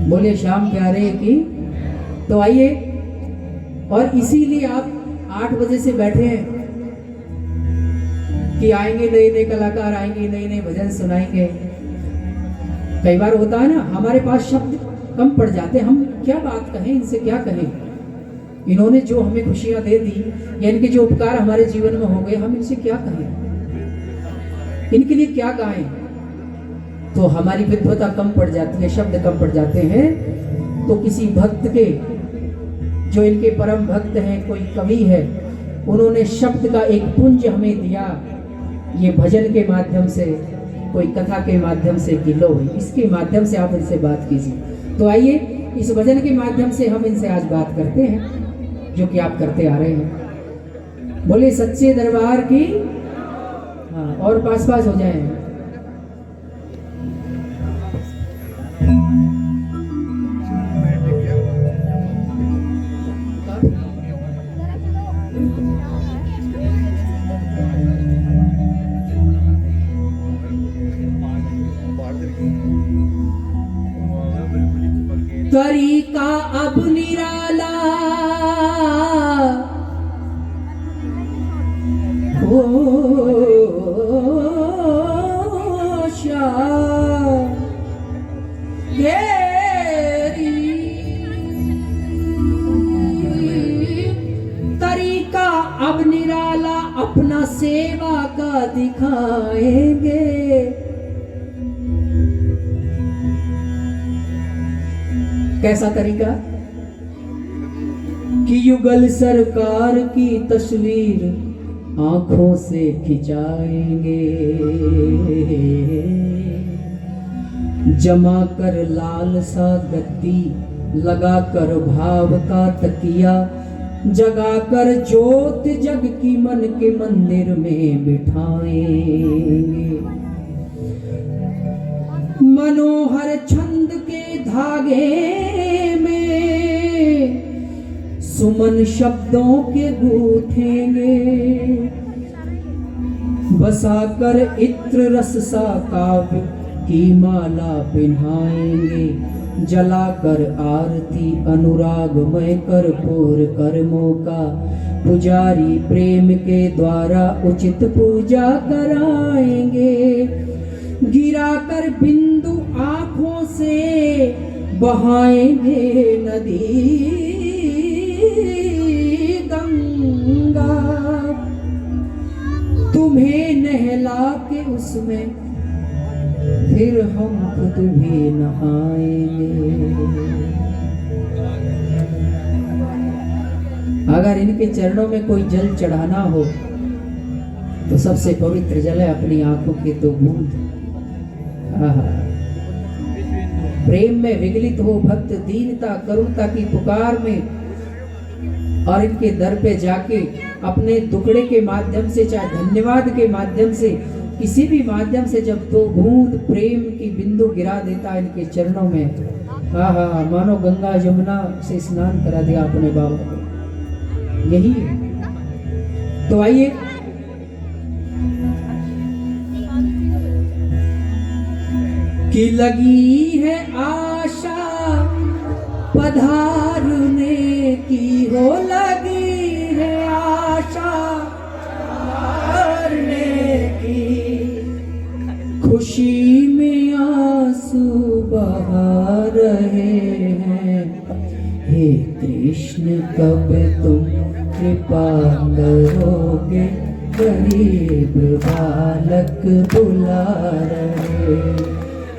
बोले श्याम प्यारे की। तो आइए, और इसीलिए आप 8 बजे से बैठे हैं कि आएंगे नए नए कलाकार, आएंगे नए नए भजन सुनाएंगे। कई बार होता है ना, हमारे पास शब्द कम पड़ जाते, हम क्या बात कहें, इनसे क्या कहें। इन्होंने जो हमें खुशियां दे दी या इनके जो उपकार हमारे जीवन में हो गए, हम इनसे क्या कहें, इनके लिए क्या गाएं। तो हमारी विद्वता कम पड़ जाती है, शब्द कम पड़ जाते हैं। तो किसी भक्त के, जो इनके परम भक्त हैं, कोई कवि है, उन्होंने शब्द का एक पुंज हमें दिया, ये भजन के माध्यम से, कोई कथा के माध्यम से, गिलो इसके माध्यम से आप इनसे बात कीजिए। तो आइए, इस भजन के माध्यम से हम इनसे आज बात करते हैं, जो कि आप करते आ रहे हैं। बोले सच्चे दरबार की। हाँ, और पास पास हो जाए। तरीका अब निराला हो तरीका अब निराला, अपना सेवा का दिखाएंगे। कैसा तरीका कि युगल सरकार की तस्वीर आंखों से खिंचाएंगे, जमा कर लाल सा गद्दी, लगा कर भाव का तकिया, जगा कर ज्योत जग की मन के मंदिर में बिठाएंगे। मनोहर छंद के धागे में सुमन शब्दों के गूंथेंगे, बसाकर इत्र रस सा काव्य की माला पिन्हाएंगे, जलाकर आरती अनुरागमय कर्पूर कर्मों का, पुजारी प्रेम के द्वारा उचित पूजा कराएंगे। गिराकर बिंदु आंखों से बहाएंगे नदी गंगा, तुम्हें नहला के उसमें फिर हम खुद भी नहाएंगे। अगर इनके चरणों में कोई जल चढ़ाना हो तो सबसे पवित्र जल है अपनी आंखों के तो बूंद। प्रेम में विगलित हो भक्त दीनता करुणता की पुकार में, और इनके दर पे जाके अपने टुकड़े के माध्यम से, चाहे धन्यवाद के माध्यम से, किसी भी माध्यम से जब दो बूंद प्रेम की बिंदु गिरा देता है इनके चरणों में, हाँ, मानो गंगा यमुना से स्नान करा दिया अपने बाबा को। यही है। तो आइए, कि लगी है आशा पधारने की, हो लगी है आशा पधारने की, खुशी में आंसू बहा रहे हैं। हे कृष्ण कब तुम कृपा करोगे, गरीब बालक बुला रहे।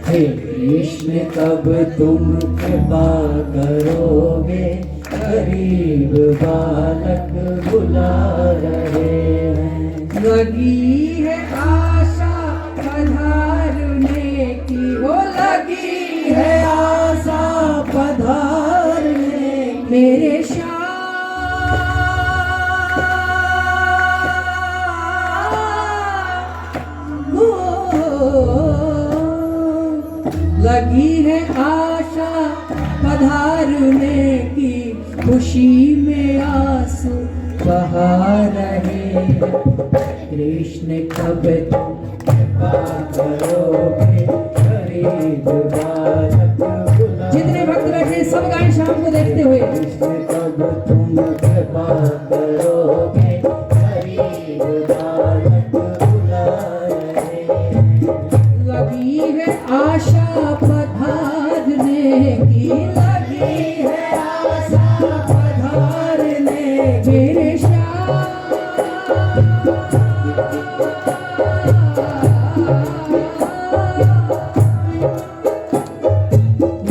हे कृष्ण कब तुम कृपा करोगे, गरीब बालक बुला रहे हैं। लगी है आशा पधारने की, हो लगी है आशा पधारने, मेरे श्याम लगी है आशा पधारने की, खुशी में आंसू बहा रहे। कृष्ण कब तुम कृपा करोगे, गरीब बालक बुला। जितने भक्त हुए। कृष्ण कब तुम कृपा करोगे, गरीब बालक बुला रहे। लगी है आशा पधारने की, लगी है आशा पधारने मेरे श्याम।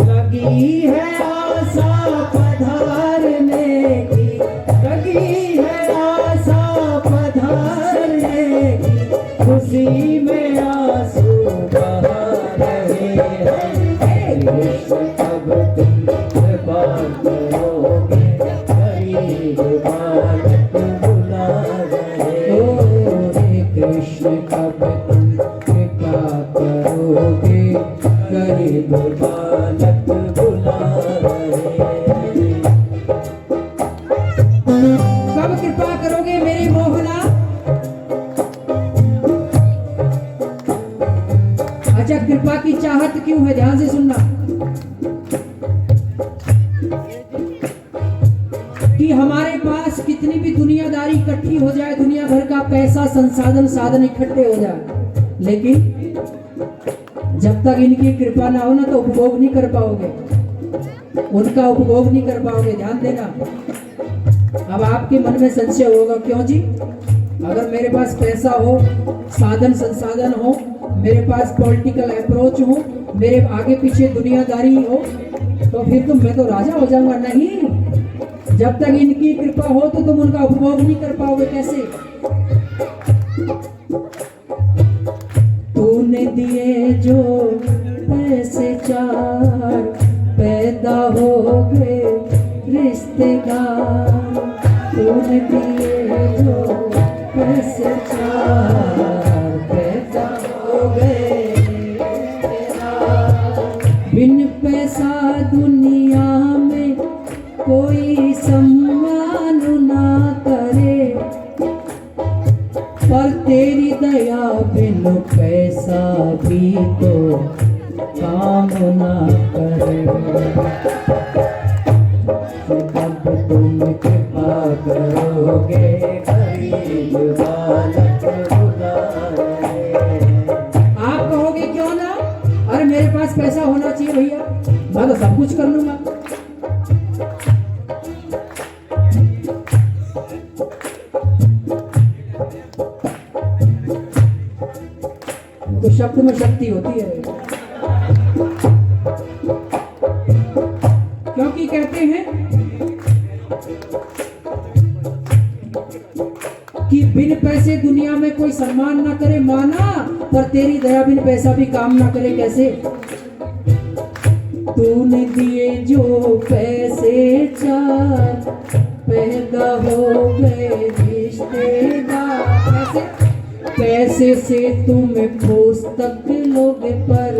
लगी है आशा पधारने की, लगी है आशा पधारने की, खुशी में आंसू बहा रहे हैं। कृष्ण कब तुम कृपा करोगे, गरीब बालक बुला रहे। ओ हे कृष्ण कब तुम कृपा करोगे, गरीब बालक बुला रहे। कब कृपा करोगे मेरे मोहना? अच्छा, कृपा की चाहत क्यों है? ध्यान से सुनना कि हमारे पास कितनी भी दुनियादारी इकट्ठी हो जाए, दुनिया भर का पैसा, संसाधन, साधन इकट्ठे हो जाए, लेकिन जब तक इनकी कृपा ना हो ना तो उपभोग नहीं कर पाओगे, उनका उपभोग नहीं कर पाओगे। ध्यान देना। अब आपके मन में संशय होगा, क्यों जी? अगर मेरे पास पैसा हो, साधन संसाधन हो, मेरे पास पॉलिटिकल अप्रोच हो, मेरे आगे पीछे दुनियादारी हो, तो फिर तो मैं तो राजा हो जाऊंगा। नहीं, जब तक इनकी कृपा हो तो तुम उनका उपभोग नहीं कर पाओगे। कैसे? तूने दिए जो पैसे चार, पैदा हो गए रिश्तेदार। तूने दिए जो पैसे चार, पैदा हो गए रिश्तेदार। बिन पैसा दुनिया में कोई सम्मान ना करे, पर तेरी दया बिन पैसा भी तो काम ना करे। कब तुम कृपा करोगे, गरीब बालक बुला रहे। आप कहोगे क्यों ना? अरे मेरे पास पैसा होना चाहिए भैया, मैं तो सब कुछ कर लूंगा। तो शब्द में शक्ति होती है, क्योंकि कहते हैं कि बिन पैसे दुनिया में कोई सम्मान ना करे। माना, पर तेरी दया बिन पैसा भी काम ना करे। कैसे? तूने दिए जो पैसे चार, पैदा हो गए रिश्तेदार। कैसे? पैसे से तुम पुस्तक लोगे, पर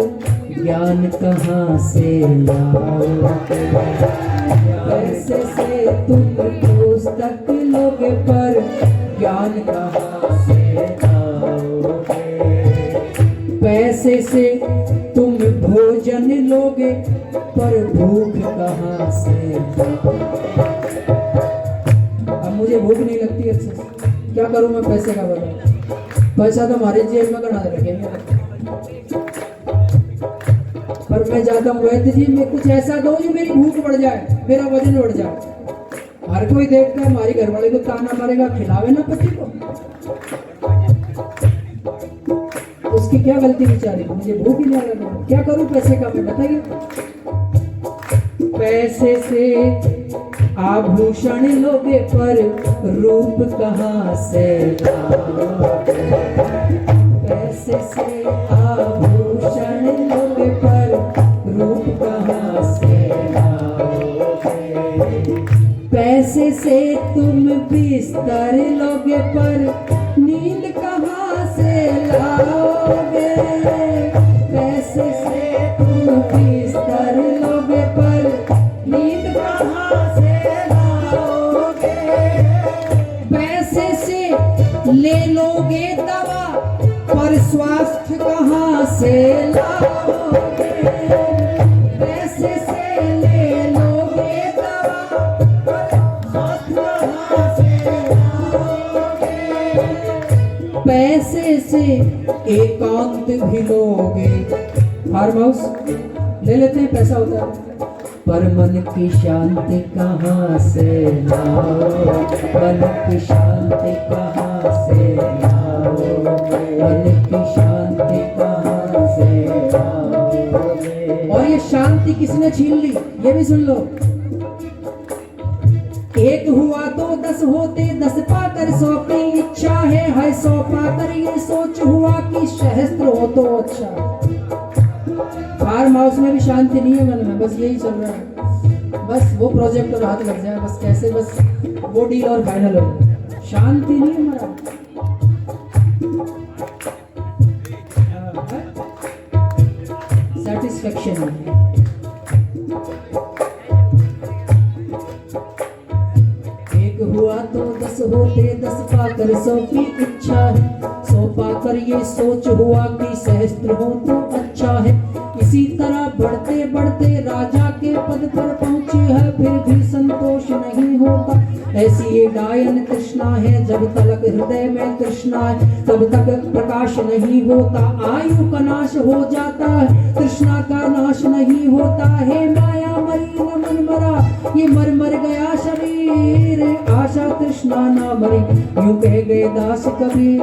ज्ञान कहाँ से लाओगे? पैसे से तुम पुस्तक लोगे, पर ज्ञान कहाँ से लाओगे? पैसे से तुम भोजन लोगे, पर भूख कहाँ से लाओगे? अब मुझे भूख नहीं लगती अच्छे से, क्या करूं मैं पैसे का? बताओ, पैसा तो हमारे जेब में गणा रखेंगे, पर मैं जाता हूँ वैद्य जी, में कुछ ऐसा दो जो मेरी भूख बढ़ जाए, मेरा वजन बढ़ जाए। हर कोई देखता है, हमारी घरवाले को ताना मारेगा, खिलावे ना पति को। उसकी क्या गलती बेचारी, मुझे भूख ही नहीं लगा, क्या करूं पैसे का? मैं बताइए। पैसे से आभूषण लोगे, पर रूप कहाँ से लाओगे? पैसे से आभूषण लोगे, पर रूप कहाँ से लाओगे? पैसे से तुम बिस्तर लोगे, पर नींद कहाँ से लाओगे? पैसे से तुम बिस्तर लोगे, पर नींद कहाँ से लाओगे? पैसे से ले लोगे दवा, पर स्वास्थ्य कहाँ से लाओगे? पैसे से ले लोगे दवा, से एकांत भी लोगे। फार्म हाउस ले लेते हैं, पैसा होता है, पर मन की शांति कहाँ से लाओ, मन की शांति कहाँ से लाओ, मन की शांति कहाँ से लाओ। और ये शांति किसने छीन ली, ये भी सुन लो। एक हुआ तो 10 होते, 10 पाकर 100 की इच्छा है 100 पाकर ये सोच हुआ कि सहस्त्र हो तो अच्छा। फार्म हाउस में भी शांति नहीं है मन में, बस यही चल रहा है, बस वो प्रोजेक्ट और हाथ लग जाए, बस कैसे बस वो डील और फाइनल हो, शांति नहीं है हमारा। सेटिस्फेक्शन है। एक हुआ तो 10 होते, 10 पाकर 100 की इच्छा है 100 पाकर ये सोच हुआ कि सहस्त्र हो तो अच्छा है। इसी तरह बढ़ते बढ़ते राजा के पद पर पहुंचे है, फिर भी संतोष नहीं होता। ऐसी ये डायन तृष्णा है, जब तक हृदय में तृष्णा है तब तक प्रकाश नहीं होता। आयु का नाश हो जाता है, तृष्णा का नाश नहीं होता है। माया मरी न मन मरा, ये मर मर गया शरीर, आशा तृष्णा ना मरी, यूं कह गए दास कबीर।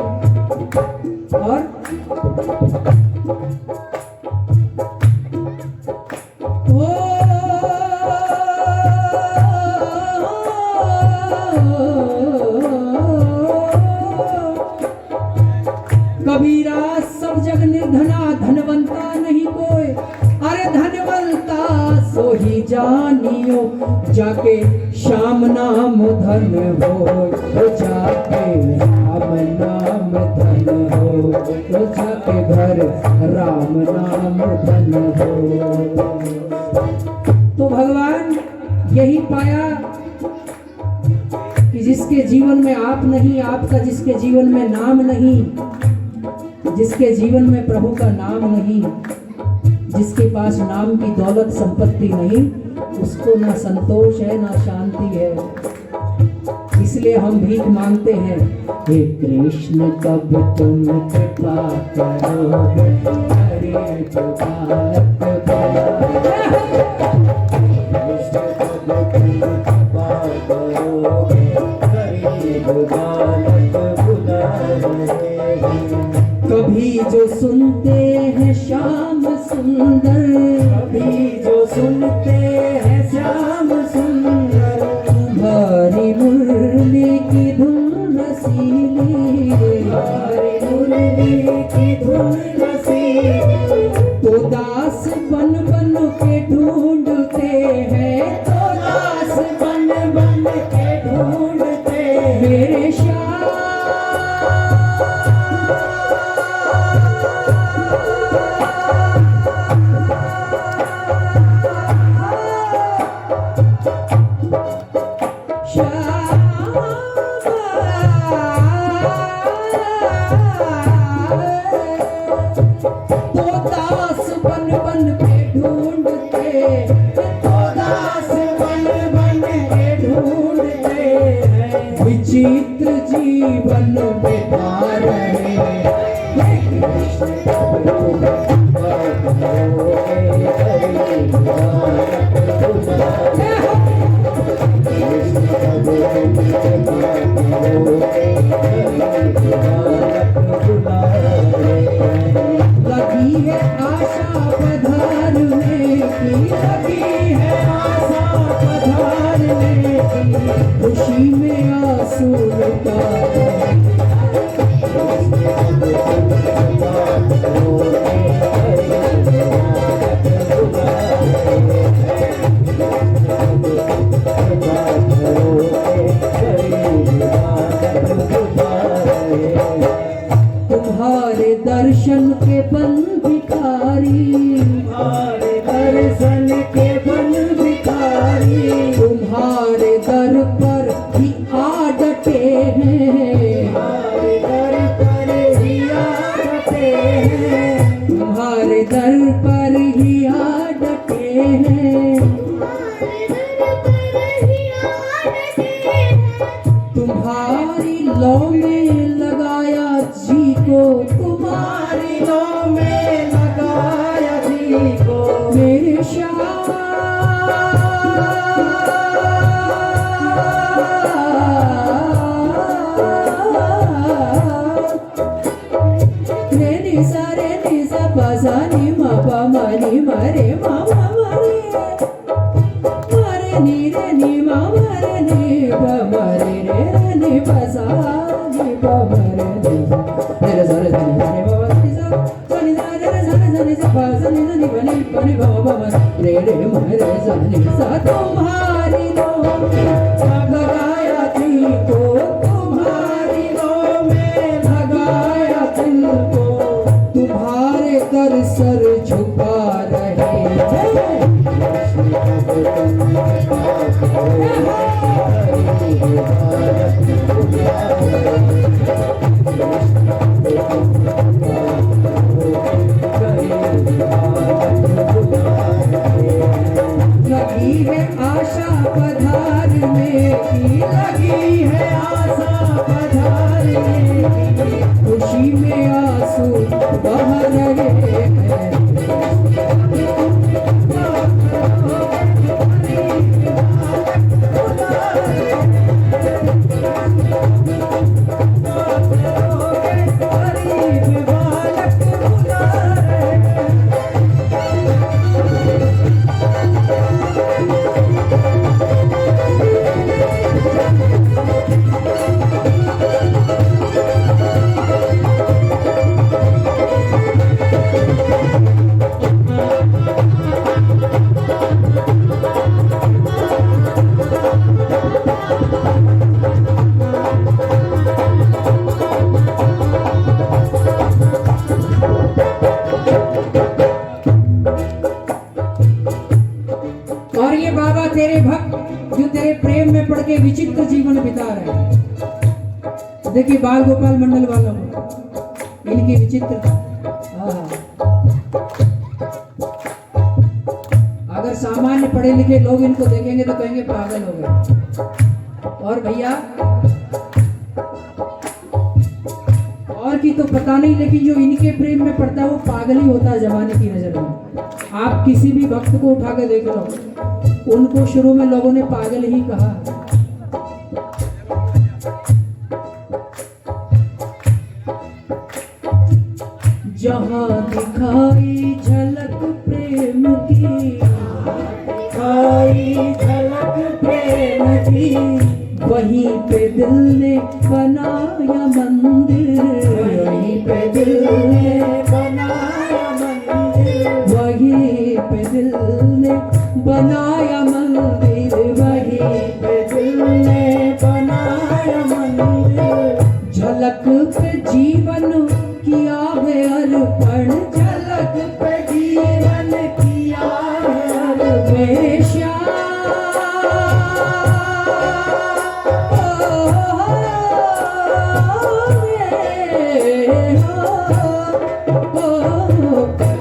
और कबीरा सब जग निर्धना, धनवंता नहीं कोई, अरे धनवंता सो ही जानियो, जाके श्याम नाम धन हो, तो जाके राम नाम धन हो, तो जाके घर राम नाम धन हो। तो भगवान यही पाया कि जिसके जीवन में आप नहीं, आपका जिसके जीवन में नाम नहीं, जिसके जीवन में प्रभु का नाम नहीं, जिसके पास नाम की दौलत संपत्ति नहीं, उसको ना संतोष है ना शांति है। इसलिए हम भीख मांगते हैं, हे कृष्ण कब तुम कृपा करोगे, हरे गोपालक कभी जो सुनते हैं श्याम सुंदर, कभी जो सुनते हैं श्याम सुंदर, तुम्हारी मुरली की धुन रसीली, तुम्हारी मुरली की धुन रसीली, तो दास बन बन के ढूंढते हैं, तो दास बन बन के ढूंढते मेरे श्याम। विचित्र जीवन बिता रहे लगी है आशा पधारने की, लगी है आशा पधारने की, खुशी में आंसू लुटा तुम्हारे दर्शन के बन भिखारी, तुम्हारे दर्शन के बन भिखारी, तुम्हारे दर पर ही आ डटे हैं, तुम्हारे दर पर ही आ डटे हैं, तुम्हारे दर पर ही आ डटे हैं, तुम्हारी लौ में लगाया जी को। जनी सा तुम्हारी लो लगाया दिल को, तुम्हारी लो में लगाया दिल को, तुम्हारे कर सर झुका रहे लगी है आशा पधारने की, लगी है आशा पधारने की, खुशी में आंसू बह रहे हैं। और ये बाबा तेरे भक्त जो तेरे प्रेम में पड़ के विचित्र जीवन बिता रहे हैं। देखिए बाल गोपाल मंडल वालों को इनकी विचित्रता। अगर सामान्य पढ़े लिखे लोग इनको देखेंगे तो कहेंगे पागल हो गए। और भैया और की तो पता नहीं, लेकिन जो इनके प्रेम में पड़ता है वो पागल ही होता है जमाने की नजर में। आप किसी भी भक्त को उठा के देख लो, उनको शुरू में लोगों ने पागल ही कहा। जहां दिखाई झलक प्रेम की, दिखाई झलक प्रेम की, वहीं पे दिल ने बनाया मंदिर, वहीं पे दिल ने बनाया मंदिर, वहीं पे दिल ने बनाया मंदिर, वहीं पे दिल ने बनाया मंदिर। झलक पे जीवन किया है अर्पण, झलक पे जीवन किया है अर्पण।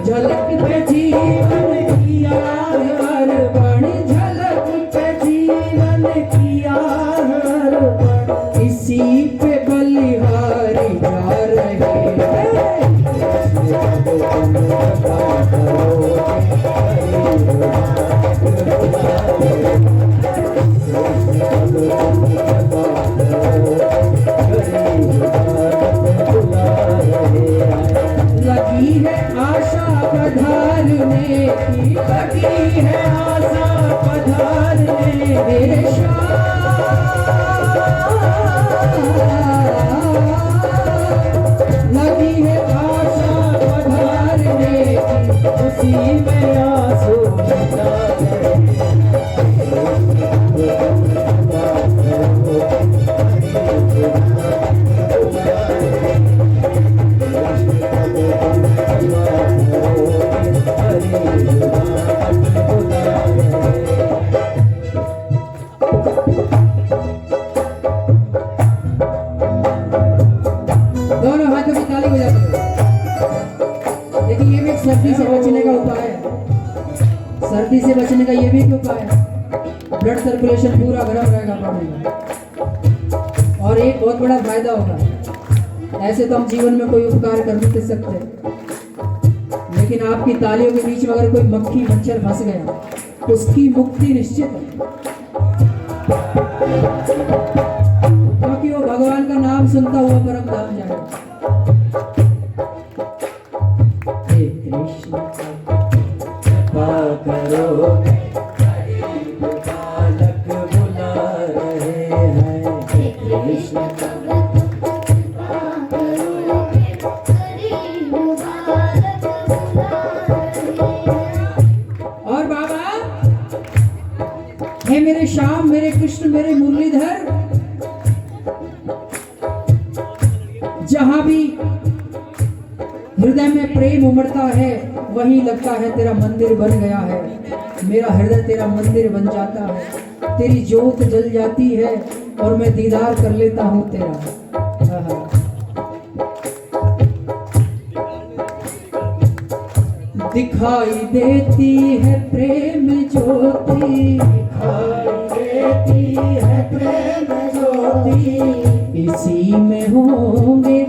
झलक पे जीवन किया है अर्पण, झलक पे जीवन किया है अर्पण। इसी पे बलिहारी जा रहे हैं। लगी है आशा पधारने की, लगी है आशा पधारने देशा। लगी है आशा पधारने की, उसी में आंसू बहा दोनों हाथों की ताली बजा दो। देखिए ये भी एक सर्दी से बचने का उपाय है। सर्दी से बचने का ये भी एक उपाय है। ब्लड सर्कुलेशन पूरा गर्म रहेगा पानी में, और एक बहुत बड़ा फायदा होगा। ऐसे तो हम जीवन में कोई उपकार कर नहीं सकते, लेकिन आपकी तालियों के बीच में अगर कोई मक्खी मच्छर फंस गया, उसकी मुक्ति निश्चित है, क्योंकि वो भगवान का नाम सुनता हुआ परम धाम जाएगा। हे कृष्ण कृपा करो, गरीब बालक बुला रहे हैं। हे कृष्ण हे मेरे श्याम, मेरे कृष्ण, मेरे मुरलीधर, जहां भी हृदय में प्रेम उमड़ता है वहीं लगता है तेरा मंदिर बन गया है। मेरा हृदय तेरा मंदिर बन जाता है, तेरी ज्योत जल जाती है और मैं दीदार कर लेता हूं तेरा। आहा। दिखाई देती है प्रेम ज्योति, दिखाई देती है प्रेम ज्योति, इसी में होंगे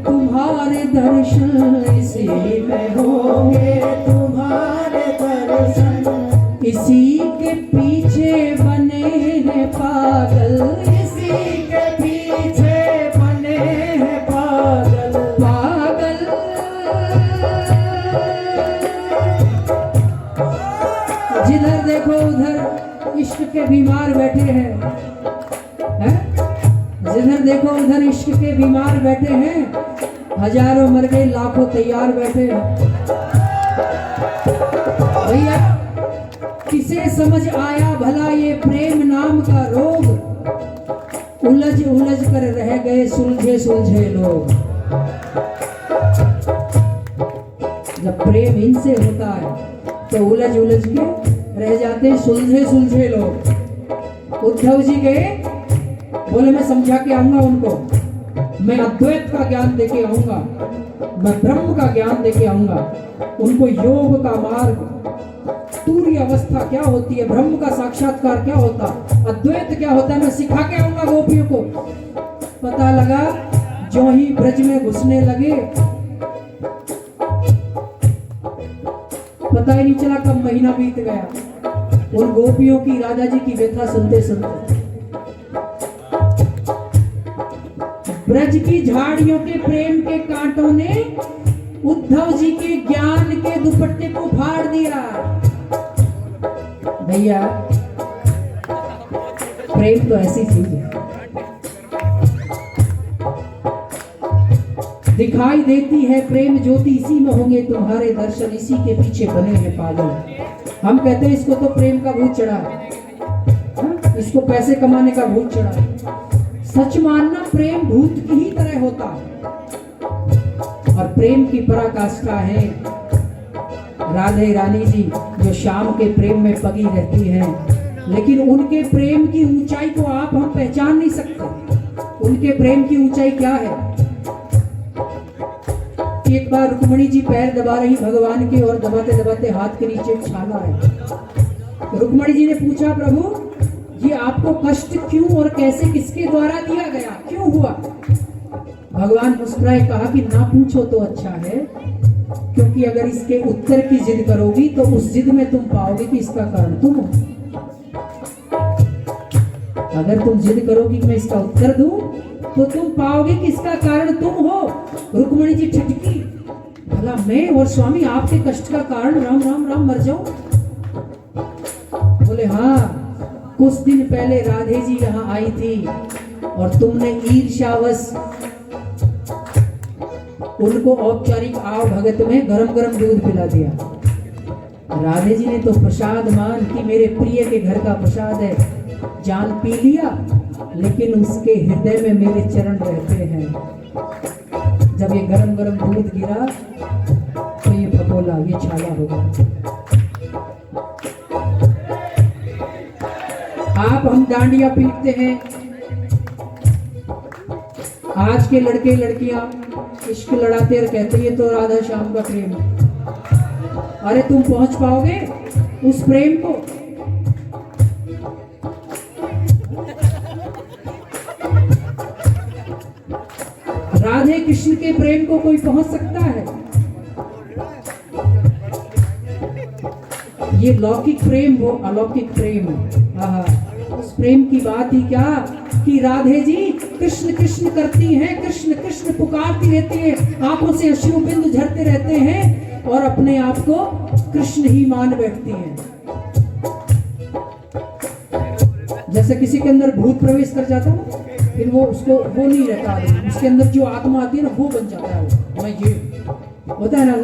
तुम्हारे दर्शन, इसी में होंगे तुम्हारे दर्शन, इसी के पीछे बने हैं पागल, इसी के पीछे बने हैं पागल। पागल। जिधर देखो उधर इश्क के बीमार बैठे हैं, जिधर देखो उधर इश्क के बीमार बैठे हैं। हजारों मर गए, लाखों तैयार बैठे हैं। भैया किसे समझ आया भला ये प्रेम नाम का रोग, उलझ उलझ कर रह गए सुलझे सुलझे लोग। जब प्रेम इनसे होता है तो उलझ उलझ के रह जाते हैं सुलझे सुलझे लोग। उद्धव जी गए, बोले मैं समझा के आऊंगा उनको, मैं अद्वैत का ज्ञान देके आऊंगा, मैं ब्रह्म का ज्ञान देके आऊंगा उनको। योग का मार्ग, तूर्य अवस्था क्या होती है, ब्रह्म का साक्षात्कार क्या होता, अद्वैत क्या होता है, मैं सिखा के आऊंगा गोपियों को। पता लगा जो ही ब्रज में घुसने लगे, पता ही नहीं चला कब महीना बीत गया उन गोपियों की, राजा जी की व्यथा सुनते सुनते। ब्रज की झाड़ियों के प्रेम के कांटों ने उद्धव जी के ज्ञान के दुपट्टे को फाड़ दिया। भैया प्रेम तो ऐसी चीज है, दिखाई देती है प्रेम ज्योति, इसी में होंगे तुम्हारे दर्शन, इसी के पीछे बने हैं पागल। हम कहते हैं इसको तो प्रेम का भूत चढ़ा है, इसको पैसे कमाने का भूत चढ़ा है। सच मानना प्रेम भूत की ही तरह होता है, और प्रेम की पराकाष्ठा है राधे रानी जी, जो श्याम के प्रेम में पगी रहती हैं। लेकिन उनके प्रेम की ऊंचाई को आप हम पहचान नहीं सकते। उनके प्रेम की ऊंचाई क्या है? एक बार रुक्मणी जी पैर दबा रही भगवान के, और दबाते दबाते हाथ के नीचे एक छाला है। रुक्मणी जी ने पूछा, प्रभु ये आपको कष्ट क्यों और कैसे, किसके द्वारा दिया गया, क्यों हुआ? भगवान मुस्कुराए, कहा कि ना पूछो तो अच्छा है, क्योंकि अगर इसके उत्तर की जिद करोगी तो उस जिद में तुम पाओगे कि इसका कारण तुम हो। अगर तुम जिद करोगी कि मैं इसका उत्तर दूं तो तुम पाओगे कि इसका कारण तुम हो। रुक्मणी जी ठिठकी, भला मैं और स्वामी आपके कष्ट का कारण, राम राम राम मर जाऊं? बोले हाँ, कुछ दिन पहले राधे जी यहाँ आई थी और तुमने ईर्ष्यावश उनको औपचारिक आव भगत में गरम गरम दूध पिला दिया। राधे जी ने तो प्रसाद मान कि मेरे प्रिय के घर का प्रसाद है, जान पी लिया, लेकिन उसके हृदय में मेरे चरण रहते हैं। जब ये गरम गरम दूध गिरा तो ये फकोला, ये छाला हो गया। आप हम डांडिया पीटते हैं, आज के लड़के लड़कियां इश्क लड़ाते और कहते हैं ये तो राधा श्याम का प्रेम है। अरे तुम पहुंच पाओगे उस प्रेम को? राधे कृष्ण के प्रेम को कोई पहुंच सकता है? ये लौकिक प्रेम हो, अलौकिक प्रेम हो। उस प्रेम की बात ही क्या कि राधे जी कृष्ण कृष्ण करती हैं, कृष्ण कृष्ण पुकारती रहती है, आंखों से अश्रु बिंदु झरते रहते हैं और अपने आप को कृष्ण ही मान बैठती हैं। जैसे किसी के अंदर भूत प्रवेश कर जाता है, फिर वो उसको वो नहीं रहता, उसके अंदर जो आत्मा आती है ना वो बन जाता है, वो मैं ये होता है ना।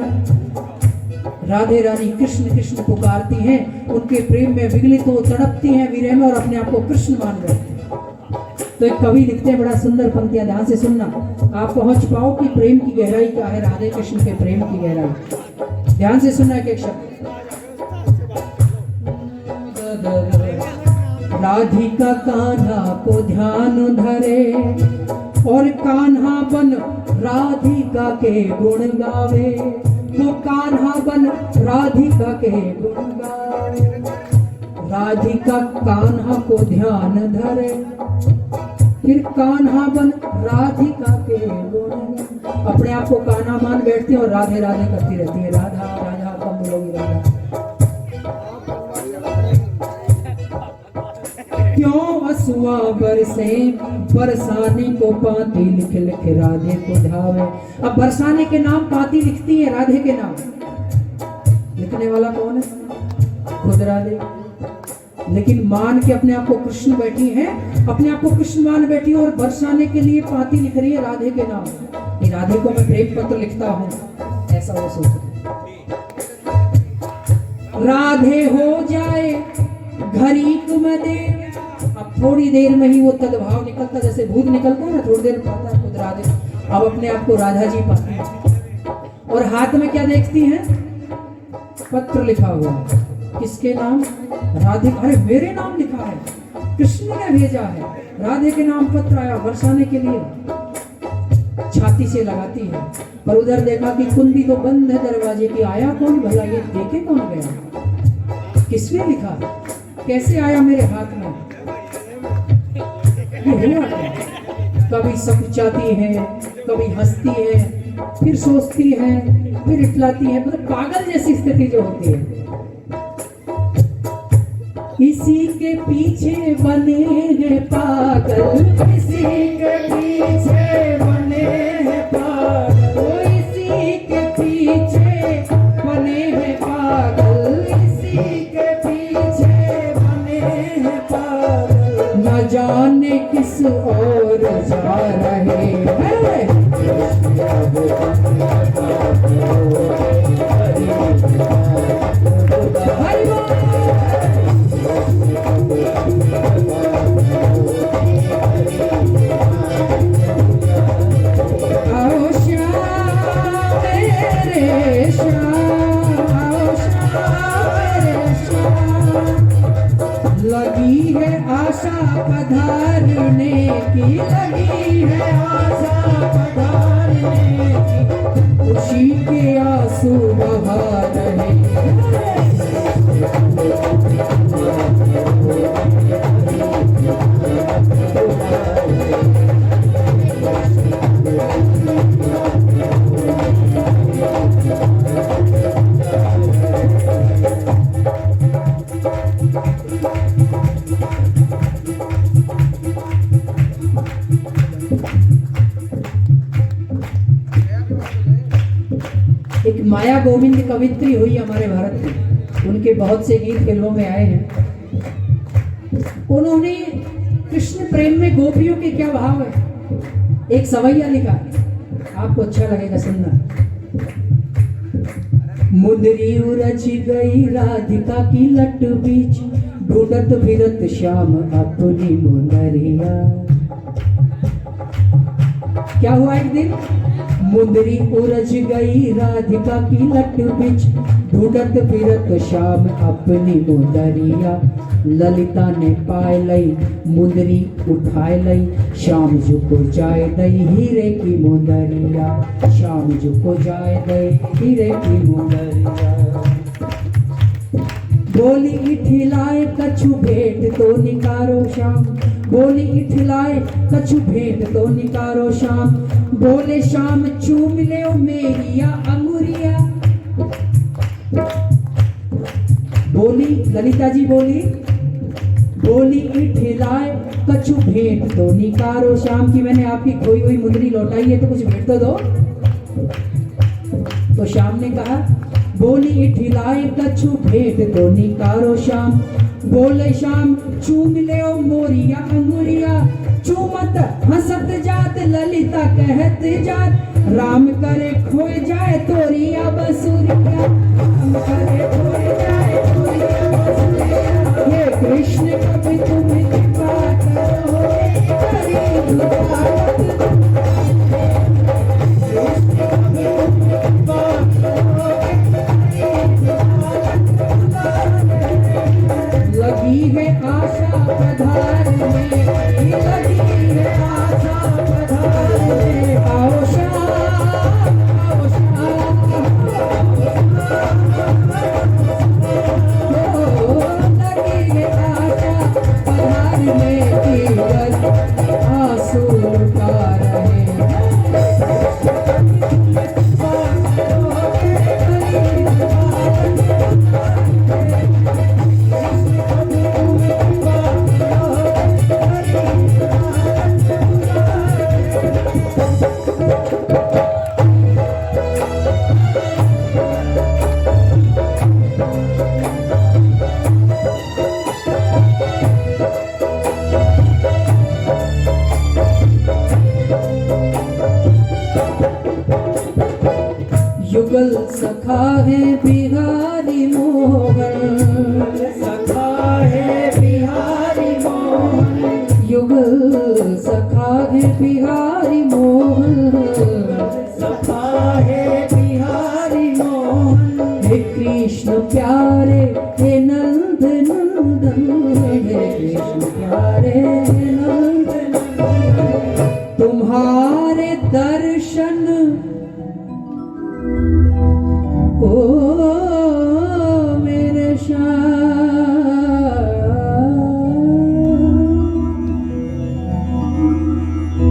राधे रानी कृष्ण कृष्ण पुकारती हैं उनके प्रेम में विगलित हो, तड़पती हैं विरह में और अपने आप को कृष्ण मान बैठती हैं। तो एक कवि लिखते हैं, बड़ा सुंदर पंक्तियां, ध्यान से सुनना, आप पहुंच पाओ कि प्रेम की गहराई क्या है, राधे कृष्ण के प्रेम की गहराई। ध्यान से सुनना एक शब्द, राधिका कान्हा को ध्यान धरे और कान्हा बन राधिका के गुण गावे, वो कान्हा बन राधिका के गुण गावे। राधिका कान्हा को ध्यान धरे, फिर कान्हा बन राधिका के गुण गावे। अपने आप को कान्हा मान बैठती है और राधे राधे करती रहती है, राधा राधा कब मिलोगी राधा। क्यों असुआ बरसे बरसाने को पाती लिख लिख राधे को धावे। अब बरसाने के नाम पाती लिखती है राधे के नाम, लिखने वाला कौन है? खुद राधे। लेकिन मान के अपने आप को कृष्ण बैठी है, अपने आप को कृष्ण मान बैठी है और बरसाने के लिए पाती लिख रही है राधे के नाम। कि राधे को मैं प्रेम पत्र लिखता हूं, ऐसा वो सोचती। राधे हो जाए घड़ी तुम दे, अब थोड़ी देर में ही वो तदभाव निकलता, जैसे भूत निकलता है ना, थोड़ी देर पाता है खुद राधे। अब अपने आप को राधा जी पाती है और हाथ में क्या देखती हैं? पत्र लिखा हुआ, किसके नाम? राधे। अरे मेरे नाम लिखा है, कृष्ण ने भेजा है, राधे के नाम पत्र आया बरसाने के लिए। छाती से लगाती है, पर उधर देखा कि कुंडी तो बंद है दरवाजे की, आया कौन भला, ये देखे कौन गया, किसने लिखा, कैसे आया मेरे हाथ में? ये हुआ क्या? कभी सकुचाती है, कभी हंसती है, फिर सोचती है, फिर इटलाती है, मतलब पागल जैसी स्थिति जो होती है। इसी के पीछे बने हैं पागल, इसी के पीछे बने हैं पागल, इसी के पीछे बने हैं पागल, इसी के पीछे बने हैं पागल। न जाने किस ओर जा रहे हैं। हरि बोल। आओ श्याम मेरे श्याम, आओ श्याम मेरे श्याम। लगी है आशा पधारने की, लगी है आशा पधारने की, खुशी के आंसू बहा रहे। एक माया गोविंद कवित्री हुई हमारे भारत में, उनके बहुत से गीत फिल्मों में आए हैं। उन्होंने कृष्ण प्रेम में गोपियों के क्या भाव है, एक सवैया लिखा, आपको अच्छा लगेगा सुनना। मुंदरी उलझ गई राधिका की लट बीच, ढूंढत फिरत श्याम अपनी मुंदरिया। क्या हुआ एक दिन? मुंदरी उलझ गई राधिका की लट बीच, ढूंढत फिरत श्याम अपनी मुंदरिया। ललिता ने पाए लई मुंदरी उठाए लई, श्याम जी को जाए दई हीरे की मुंदरिया, श्याम जी को जाए दई हीरे की मुंदरिया। बोली इठिलाए कछु भेंट तो निकारो श्याम, बोली इठिलाए कछु भेंट तो निकारो श्याम। बोले श्याम चूम ले मेरिया अंगुरिया। बोली ललिता जी बोली, बोली इठिलाए कछु भेंट तो निकारो श्याम, की मैंने आपकी खोई हुई मुंदरी लौटाई है तो कुछ भेंट तो दो। तो श्याम ने कहा, बोली इठिलाए कछु भेंट तो निकारो श्याम। बोले श्याम चूम ले मोरिया अंगुरिया, चूमत हंसत जात ललिता कहत जात, राम करे खोए जाए तोरिया बसुरिया, राम करे खोए जाए तोरिया बसुरिया। ये कृष्ण कभी तुम कृपा करो, गरीब बालक लगी है आशा पधार में, लगी है आशा पधार में, आओ श्याम आओ श्याम, लगी है आशा पधार में, केवल आंसू लुटा रहे युगल सखा है बिहारी मोहन, सखा है बिहारी मोहन, युगल सखा है बिहारी मोहन, सखा है बिहारी मोहन, हे कृष्ण प्यारे हे नंद नंदन, हे कृष्ण प्यारे हे नंद नंदन, तुम्हारे दर्शन ओ मेरे श्याम,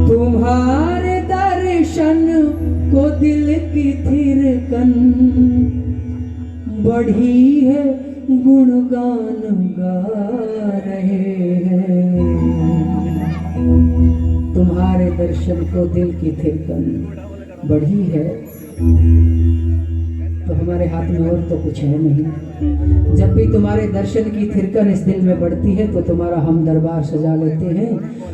तुम्हारे दर्शन को दिल की थिरकन बढ़ी है, गुणगान गा रहे हैं। तुम्हारे दर्शन को दिल की थिरकन बढ़ी है, तो हमारे हाथ में और तो कुछ है नहीं। जब भी तुम्हारे दर्शन की थिरकन इस दिल में बढ़ती है तो तुम्हारा हम दरबार सजा लेते हैं,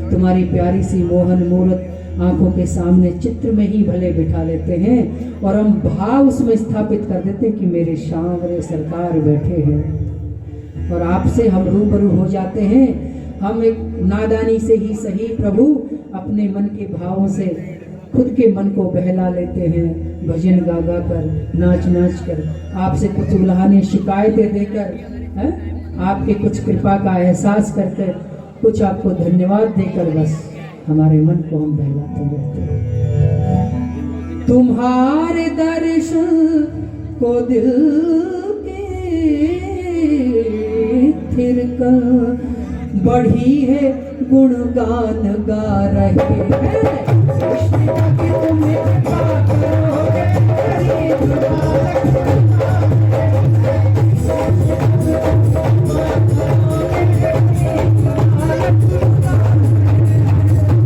तुम्हारी प्यारी सी मोहन मूरत आंखों के सामने चित्र में ही भले बिठा लेते हैं, और हम भाव उसमें स्थापित कर देते हैं कि मेरे सांवरे सरकार बैठे हैं, और आपसे हम रूबरू हो जाते हैं। हम एक नादानी से ही सही प्रभु अपने मन के भावों से खुद के मन को बहला लेते हैं, भजन गा गा कर, नाच नाच कर, आपसे कुछ उल्हाने शिकायतें देकर, आपके कुछ कृपा का एहसास करके, कुछ आपको धन्यवाद देकर बस हमारे मन को हम बहलाते रहते हैं। तुम्हारे दर्शन को दिल की थिरकन बढ़ी है, गुणगान गा रहे हैं।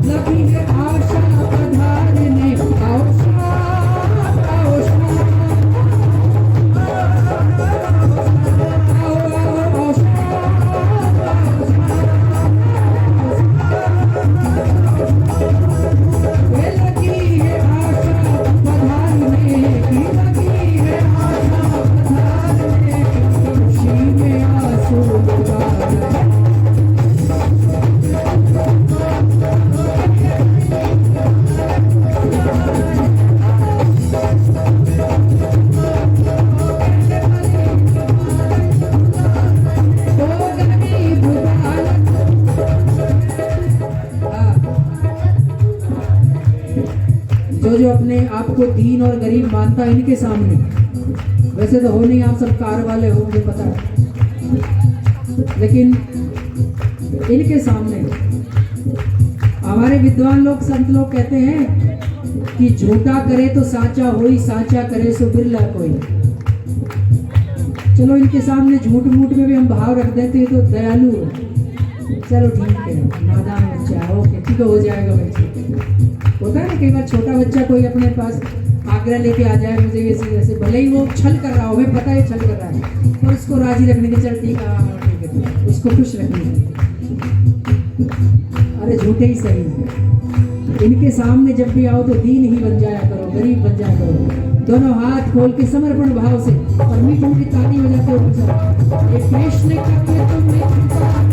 लगी है आशा पधारने, आओ श्याम आओ श्याम, आओ लगी है आशा पधारने की, लगी है आशा पधारने की, खुशी में आंसू बहा रहे। जो अपने आप को दीन और गरीब मानता है, इनके सामने, वैसे तो हो नहीं, आप सब कार वाले हो मुझे पता है, लेकिन इनके सामने हमारे विद्वान लोग संत लोग कहते हैं कि झूठा करे तो साचा होई, साचा करे सो बिरला कोई। चलो इनके सामने झूठ मूठ में भी हम भाव रख देते हैं तो दयालु हो, चलो ठीक है, नादान बच्चा है, ओके ठीक हो जाएगा बच्चे। होता है ना कई बार छोटा बच्चा कोई अपने पास आग्रह लेके आ जाए, मुझे ये चीज़ ऐसे, भले ही वो छल कर रहा हो, हमें पता है छल कर रहा है, और उसको राजी रखने के, चल ठीक है, उसको खुश रखने के, अरे झूठे ही सही। इनके सामने जब भी आओ तो दीन ही बन जाया करो, गरीब बन जाया करो, दोनों हाथ खोल के समर्पण भाव से और मीठी मीठी ताली बजाते हुए ये कृष्ण का तुम